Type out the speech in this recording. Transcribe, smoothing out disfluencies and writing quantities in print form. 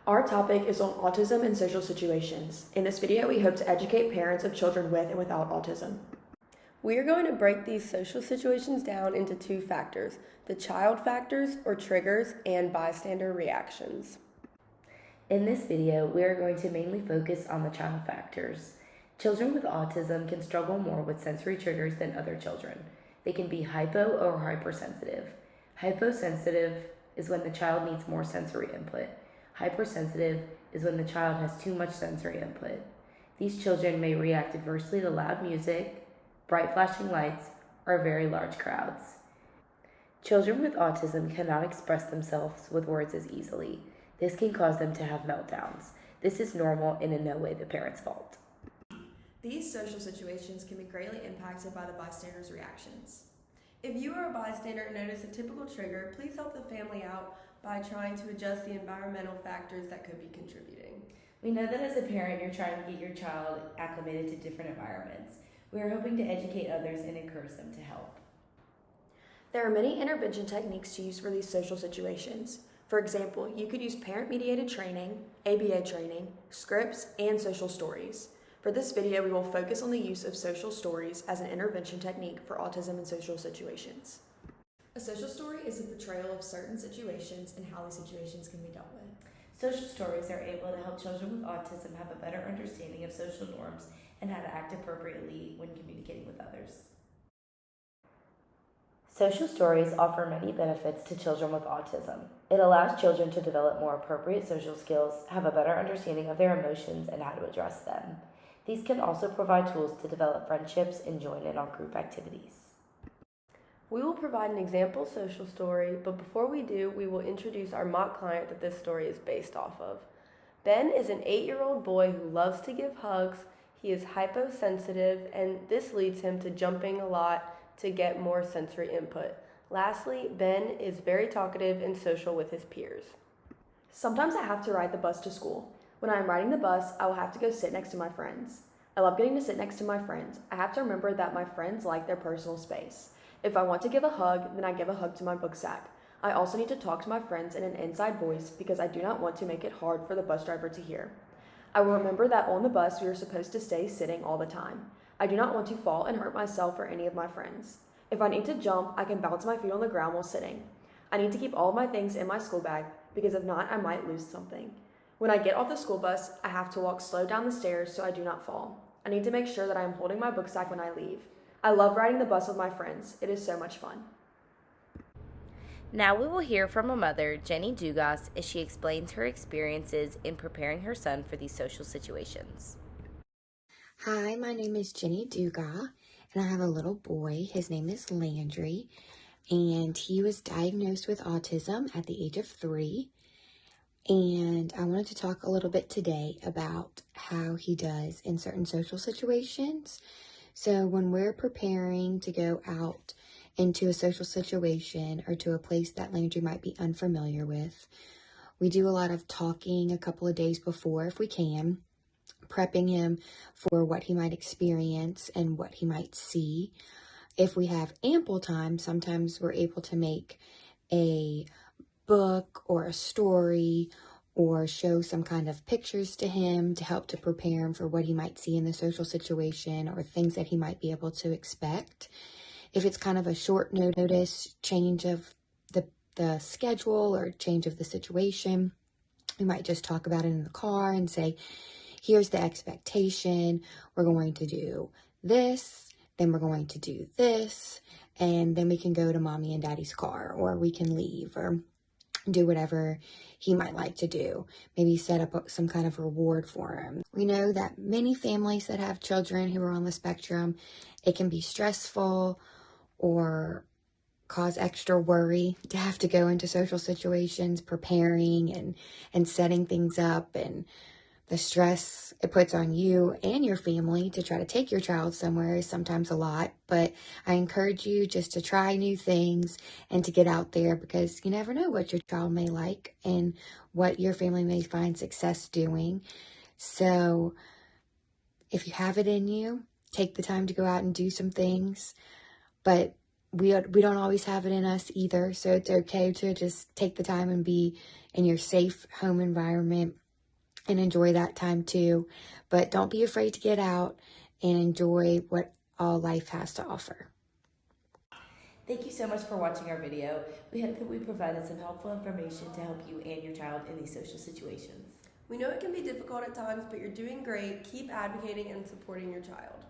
Our topic is on autism and social situations. In this video, we hope to educate parents of children with and without autism. We are going to break these social situations down into two factors: the child factors or triggers and bystander reactions. In this video, we are going to mainly focus on the child factors. Children with autism can struggle more with sensory triggers than other children. They can be hypo or hypersensitive. Hyposensitive is when the child needs more sensory input. Hypersensitive is when the child has too much sensory input. These children may react adversely to loud music, bright flashing lights, or very large crowds. Children with autism cannot express themselves with words as easily. This can cause them to have meltdowns. This is normal and in no way the parent's fault. These social situations can be greatly impacted by the bystander's reactions. If you are a bystander and notice a typical trigger, please help the family out by trying to adjust the environmental factors that could be contributing. We know that as a parent, you're trying to get your child acclimated to different environments. We are hoping to educate others and encourage them to help. There are many intervention techniques to use for these social situations. For example, you could use parent-mediated training, ABA training, scripts, and social stories. For this video, we will focus on the use of social stories as an intervention technique for autism and social situations. A social story is a portrayal of certain situations and how these situations can be dealt with. Social stories are able to help children with autism have a better understanding of social norms and how to act appropriately when communicating with others. Social stories offer many benefits to children with autism. It allows children to develop more appropriate social skills, have a better understanding of their emotions, and how to address them. These can also provide tools to develop friendships and join in on group activities. We will provide an example social story, but before we do, we will introduce our mock client that this story is based off of. Ben is an 8-year-old boy who loves to give hugs. He is hyposensitive, and this leads him to jumping a lot to get more sensory input. Lastly, Ben is very talkative and social with his peers. Sometimes I have to ride the bus to school. When I am riding the bus, I will have to go sit next to my friends. I love getting to sit next to my friends. I have to remember that my friends like their personal space. If I want to give a hug, then I give a hug to my book sack. I also need to talk to my friends in an inside voice because I do not want to make it hard for the bus driver to hear. I will remember that on the bus we are supposed to stay sitting all the time. I do not want to fall and hurt myself or any of my friends. If I need to jump, I can bounce my feet on the ground while sitting. I need to keep all of my things in my school bag because if not, I might lose something. When I get off the school bus, I have to walk slow down the stairs so I do not fall. I need to make sure that I am holding my book sack when I leave. I love riding the bus with my friends. It is so much fun. Now we will hear from a mother, Jenny Dugas, as she explains her experiences in preparing her son for these social situations. Hi, my name is Jenny Dugas, and I have a little boy. His name is Landry, and he was diagnosed with autism at the age of 3. And I wanted to talk a little bit today about how he does in certain social situations. So when we're preparing to go out into a social situation or to a place that Landry might be unfamiliar with, we do a lot of talking a couple of days before if we can, prepping him for what he might experience and what he might see. If we have ample time, sometimes we're able to make a book or a story or show some kind of pictures to him to help to prepare him for what he might see in the social situation or things that he might be able to expect. If it's kind of a short notice change of the schedule or change of the situation, we might just talk about it in the car and say, here's the expectation. We're going to do this, then we're going to do this, and then we can go to mommy and daddy's car, or we can leave, or do whatever he might like to do. Maybe set up some kind of reward for him. We know that many families that have children who are on the spectrum, it can be stressful or cause extra worry to have to go into social situations, preparing and setting things up, and the stress it puts on you and your family to try to take your child somewhere is sometimes a lot. But I encourage you just to try new things and to get out there, because you never know what your child may like and what your family may find success doing. So if you have it in you, take the time to go out and do some things, but we don't always have it in us either, so it's okay to just take the time and be in your safe home environment and enjoy that time too. But don't be afraid to get out and enjoy what all life has to offer. Thank you so much for watching our video. We hope that we provided some helpful information to help you and your child in these social situations. We know it can be difficult at times, but you're doing great. Keep advocating and supporting your child.